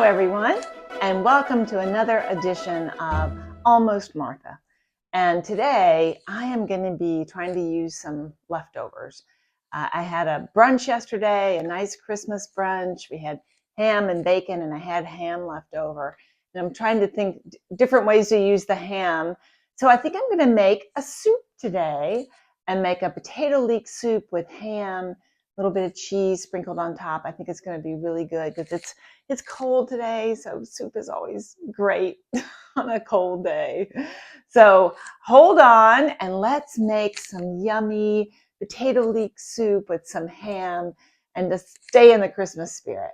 everyone, and welcome to another edition of Almost Martha. And today I am going to be trying to use some leftovers. I had a brunch yesterday, a nice Christmas brunch. We had ham and bacon, and I had ham left over. And I'm trying to think different ways to use the ham. So I think I'm going to make a soup today and make a potato leek soup with ham, a little bit of cheese sprinkled on top. I think it's going to be really good because it's cold today, so soup is always great on a cold day. So hold on and let's make some yummy potato leek soup with some ham and to stay in the Christmas spirit.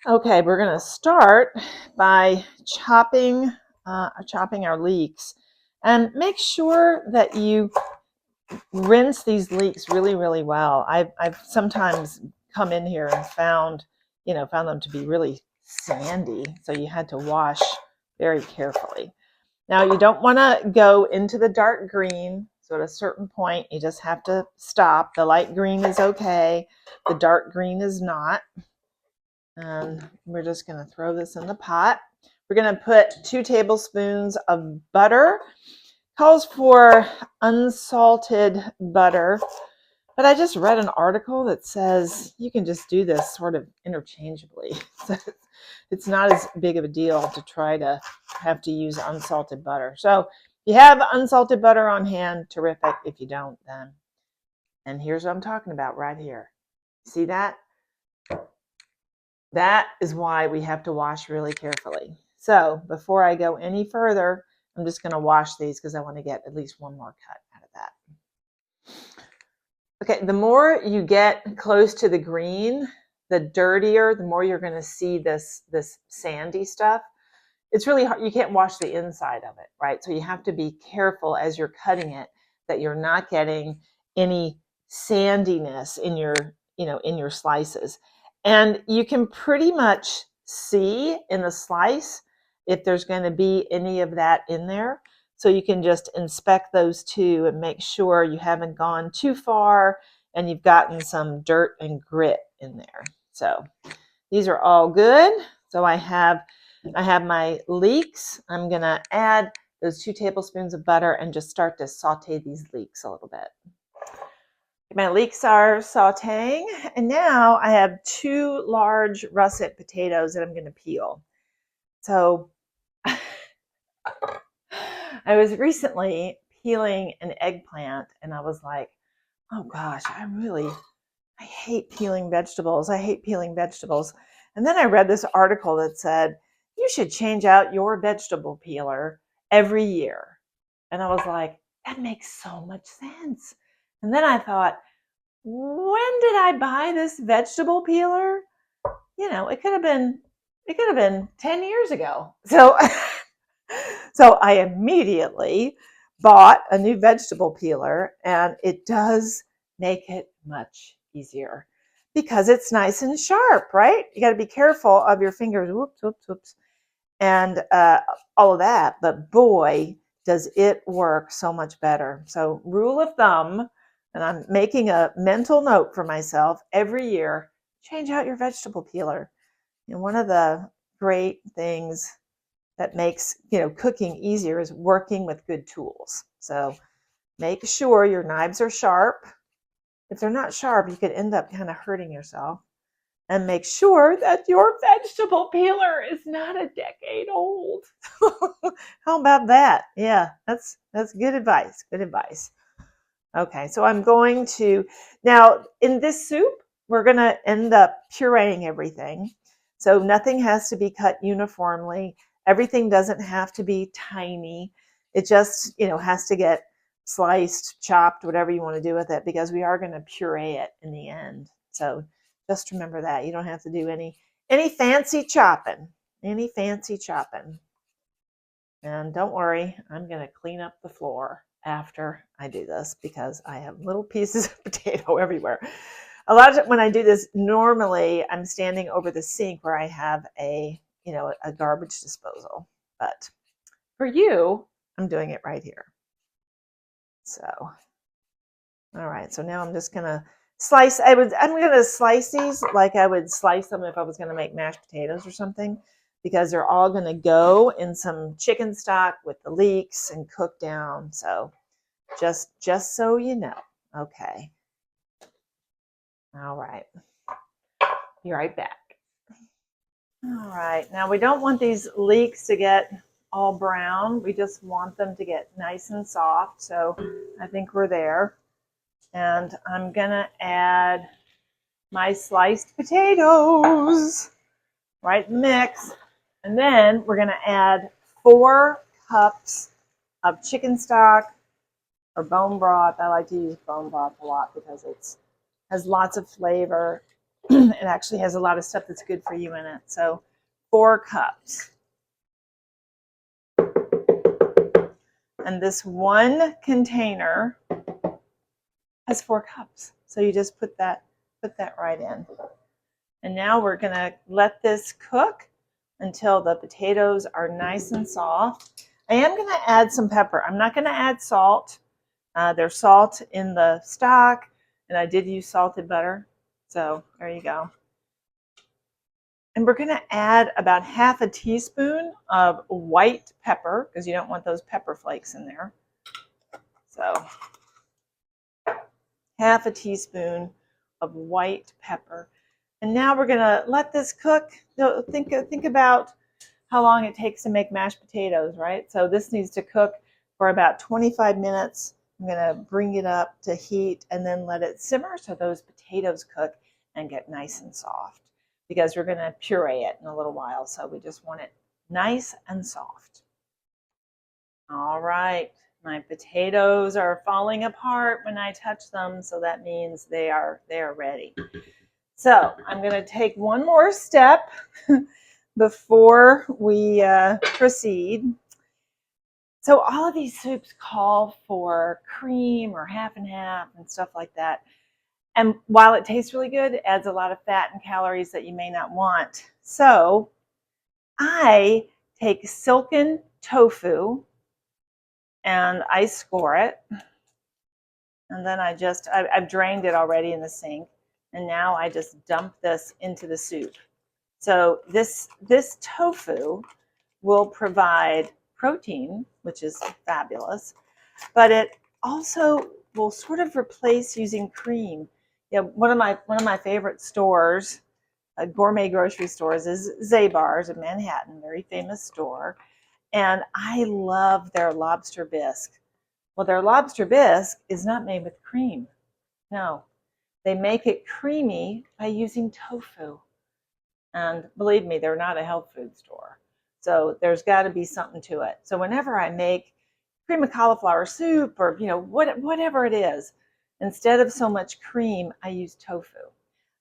Okay, we're going to start by chopping our leeks, and make sure that you rinse these leeks really, really well. I've sometimes come in here and found them to be really sandy, so you had to wash very carefully. Now, you don't want to go into the dark green, so at a certain point you just have to stop. The light green is okay, the dark green is not. And we're just going to throw this in the pot. We're going to put 2 tablespoons of butter. Calls for unsalted butter, but I just read an article that says you can just do this sort of interchangeably. So it's not as big of a deal to try to have to use unsalted butter. So if you have unsalted butter on hand, terrific. If you don't, then. And here's what I'm talking about right here. See that? That is why we have to wash really carefully. So before I go any further, I'm just going to wash these because I want to get at least one more cut out of that. Okay, the more you get close to the green, the dirtier, the more you're going to see this sandy stuff. It's really hard. You can't wash the inside of it, right? So you have to be careful as you're cutting it that you're not getting any sandiness in your slices. And you can pretty much see in the slice if there's going to be any of that in there. So you can just inspect those two and make sure you haven't gone too far and you've gotten some dirt and grit in there. So these are all good. So I have my leeks. I'm going to add those 2 tablespoons of butter and just start to saute these leeks a little bit. My leeks are sauteing, and now I have 2 large russet potatoes that I'm going to peel. So I was recently peeling an eggplant, and I was like, oh gosh, I hate peeling vegetables. I hate peeling vegetables. And then I read this article that said, you should change out your vegetable peeler every year. And I was like, that makes so much sense. And then I thought, when did I buy this vegetable peeler? It could have been 10 years ago. So I immediately bought a new vegetable peeler, and it does make it much easier because it's nice and sharp, right? You got to be careful of your fingers, whoops, and all of that. But boy, does it work so much better. So rule of thumb, and I'm making a mental note for myself every year, change out your vegetable peeler. And one of the great things that makes cooking easier is working with good tools. So make sure your knives are sharp. If they're not sharp, you could end up kind of hurting yourself. And make sure that your vegetable peeler is not a decade old. How about that? Yeah, that's good advice. Good advice. Okay, so I'm going to, now in this soup, we're going to end up pureeing everything. So nothing has to be cut uniformly. Everything doesn't have to be tiny. It just, has to get sliced, chopped, whatever you want to do with it, because we are going to puree it in the end. So just remember that. You don't have to do any fancy chopping. Any fancy chopping. And don't worry, I'm going to clean up the floor after I do this because I have little pieces of potato everywhere. A lot of times when I do this, normally I'm standing over the sink where I have a garbage disposal. But for you, I'm doing it right here. So, all right. So now I'm just going to I'm going to slice these like I would slice them if I was going to make mashed potatoes or something, because they're all going to go in some chicken stock with the leeks and cook down. So just so you know. Okay. All right. Be right back. All right. Now we don't want these leeks to get all brown. We just want them to get nice and soft. So I think we're there. And I'm going to add my sliced potatoes right in the mix. And then we're going to add 4 cups of chicken stock or bone broth. I like to use bone broth a lot because it has lots of flavor. It actually has a lot of stuff that's good for you in it. So 4 cups. And this one container has 4 cups. So you just put that right in. And now we're going to let this cook until the potatoes are nice and soft. I am going to add some pepper. I'm not going to add salt. There's salt in the stock, and I did use salted butter. So there you go. And we're going to add about half a teaspoon of white pepper, because you don't want those pepper flakes in there. So half a teaspoon of white pepper. And now we're going to let this cook. Think about how long it takes to make mashed potatoes, right? So this needs to cook for about 25 minutes. I'm going to bring it up to heat and then let it simmer so those potatoes cook and get nice and soft, because we're going to puree it in a little while. So we just want it nice and soft. All right. My potatoes are falling apart when I touch them, so that means they are ready. So I'm going to take one more step before we proceed. So all of these soups call for cream or half and half and stuff like that. And while it tastes really good, it adds a lot of fat and calories that you may not want. So I take silken tofu and I score it. And then I've drained it already in the sink. And now I just dump this into the soup. So this tofu will provide protein, which is fabulous, but it also will sort of replace using cream. You know, one of my favorite stores, gourmet grocery stores, is Zabar's in Manhattan, very famous store, and I love their lobster bisque. Well, their lobster bisque is not made with cream. No, they make it creamy by using tofu. And believe me, they're not a health food store. So there's got to be something to it. So whenever I make cream of cauliflower soup or, whatever it is, instead of so much cream, I use tofu.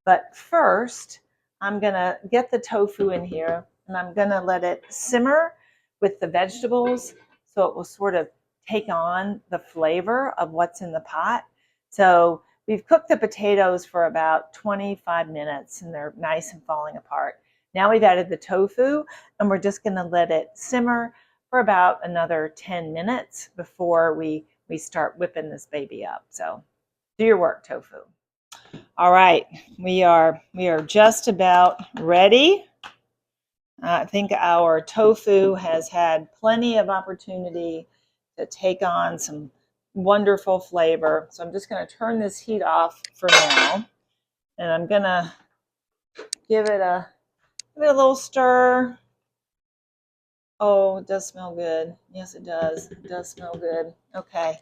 But first, I'm going to get the tofu in here and I'm going to let it simmer with the vegetables so it will sort of take on the flavor of what's in the pot. So we've cooked the potatoes for about 25 minutes and they're nice and falling apart. Now we've added the tofu and we're just going to let it simmer for about another 10 minutes before we start whipping this baby up. So do your work, tofu. All right, we are just about ready. I think our tofu has had plenty of opportunity to take on some wonderful flavor. So I'm just going to turn this heat off for now, and I'm going to give it a little stir. Oh, it does smell good. Yes, it does. It does smell good. Okay.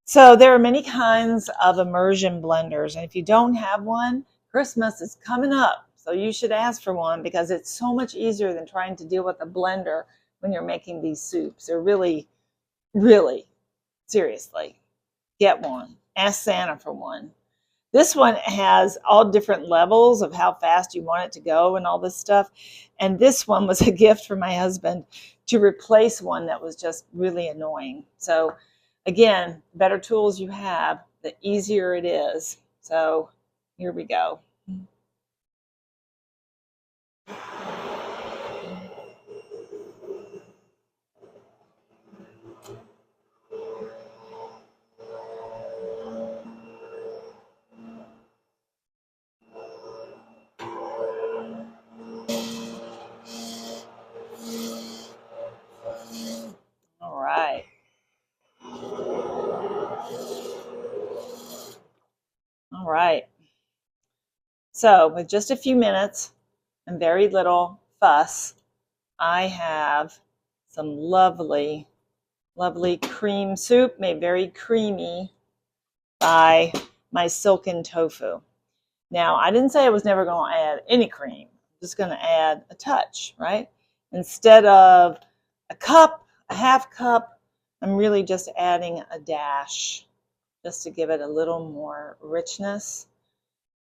So there are many kinds of immersion blenders, and if you don't have one, Christmas is coming up. So you should ask for one because it's so much easier than trying to deal with a blender when you're making these soups. They're really, really, seriously, get one. Ask Santa for one. This one has all different levels of how fast you want it to go and all this stuff. And this one was a gift from my husband to replace one that was just really annoying. So again, the better tools you have, the easier it is. So here we go. right. So with just a few minutes and very little fuss, I have some lovely, lovely cream soup made very creamy by my silken tofu. Now, I didn't say I was never going to add any cream. I'm just going to add a touch, right? Instead of a cup, a half cup, I'm really just adding a dash just to give it a little more richness.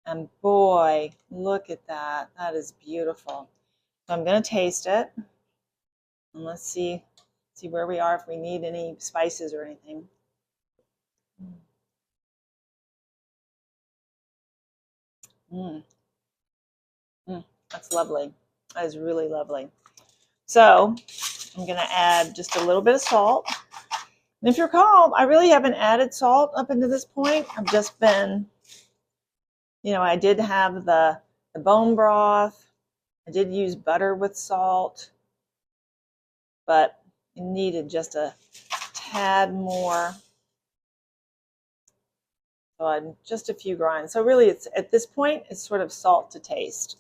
And boy, look at that. That is beautiful. So I'm going to taste it. And let's see where we are, if we need any spices or anything. Mm. Mm. That's lovely. That is really lovely. So I'm going to add just a little bit of salt. And if you recall, I really haven't added salt up until this point. I've just been, I did have the bone broth. I did use butter with salt, but it needed just a tad more. So just a few grinds. So really, it's at this point, it's sort of salt to taste.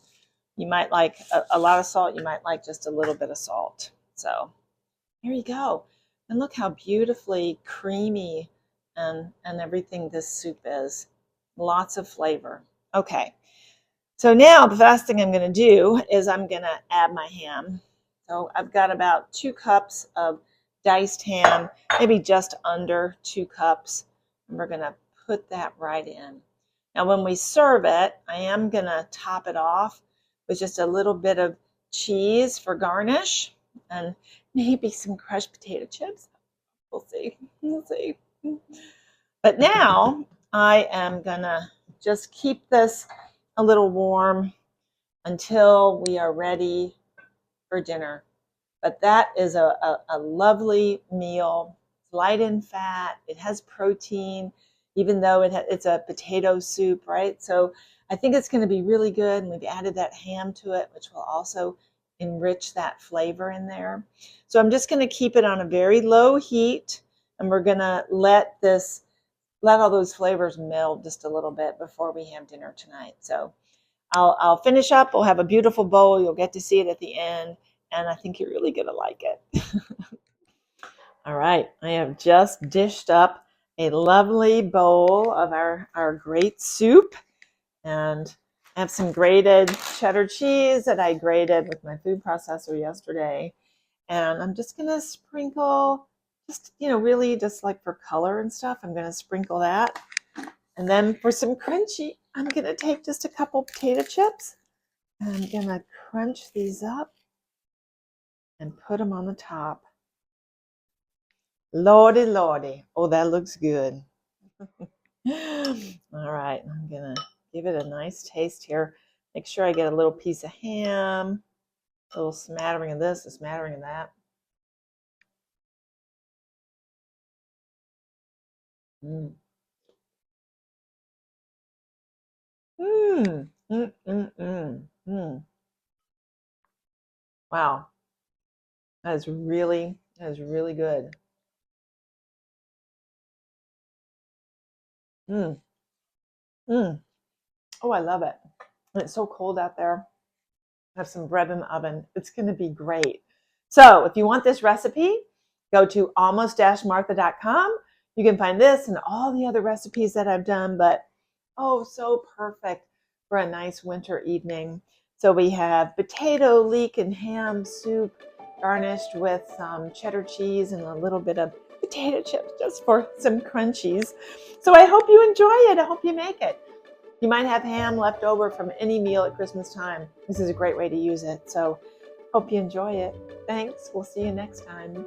You might like a lot of salt. You might like just a little bit of salt. So here you go. And look how beautifully creamy and everything this soup is. Lots of flavor. Okay. So now the last thing I'm going to do is I'm going to add my ham. So I've got about 2 cups of diced ham, maybe just under 2 cups. And we're going to put that right in. Now when we serve it, I am going to top it off with just a little bit of cheese for garnish and maybe some crushed potato chips. We'll see. We'll see. But now I am going to just keep this a little warm until we are ready for dinner. But that is a lovely meal. It's light in fat. It has protein, even though it's a potato soup, right? So I think it's going to be really good. And we've added that ham to it, which will also enrich that flavor in there. So I'm just going to keep it on a very low heat. And we're going to let all those flavors meld just a little bit before we have dinner tonight. So I'll finish up. We'll have a beautiful bowl. You'll get to see it at the end. And I think you're really going to like it. All right. I have just dished up a lovely bowl of our great soup. And I have some grated cheddar cheese that I grated with my food processor yesterday. And I'm just going to sprinkle, really just like for color and stuff, I'm going to sprinkle that. And then for some crunchy, I'm going to take just a couple potato chips. And I'm going to crunch these up and put them on the top. Lordy, lordy. Oh, that looks good. All right, I'm going to give it a nice taste here. Make sure I get a little piece of ham, a little smattering of this, a smattering of that. Mm. Mm. Mm, mm, mm, mm. Wow, that is really good. Mm. Mm. Oh, I love it. And it's so cold out there. I have some bread in the oven. It's going to be great. So if you want this recipe, go to almost-martha.com. You can find this and all the other recipes that I've done, but oh, so perfect for a nice winter evening. So we have potato, leek, and ham soup garnished with some cheddar cheese and a little bit of potato chips just for some crunchies. So I hope you enjoy it. I hope you make it. You might have ham left over from any meal at Christmas time. This is a great way to use it. So hope you enjoy it. Thanks. We'll see you next time.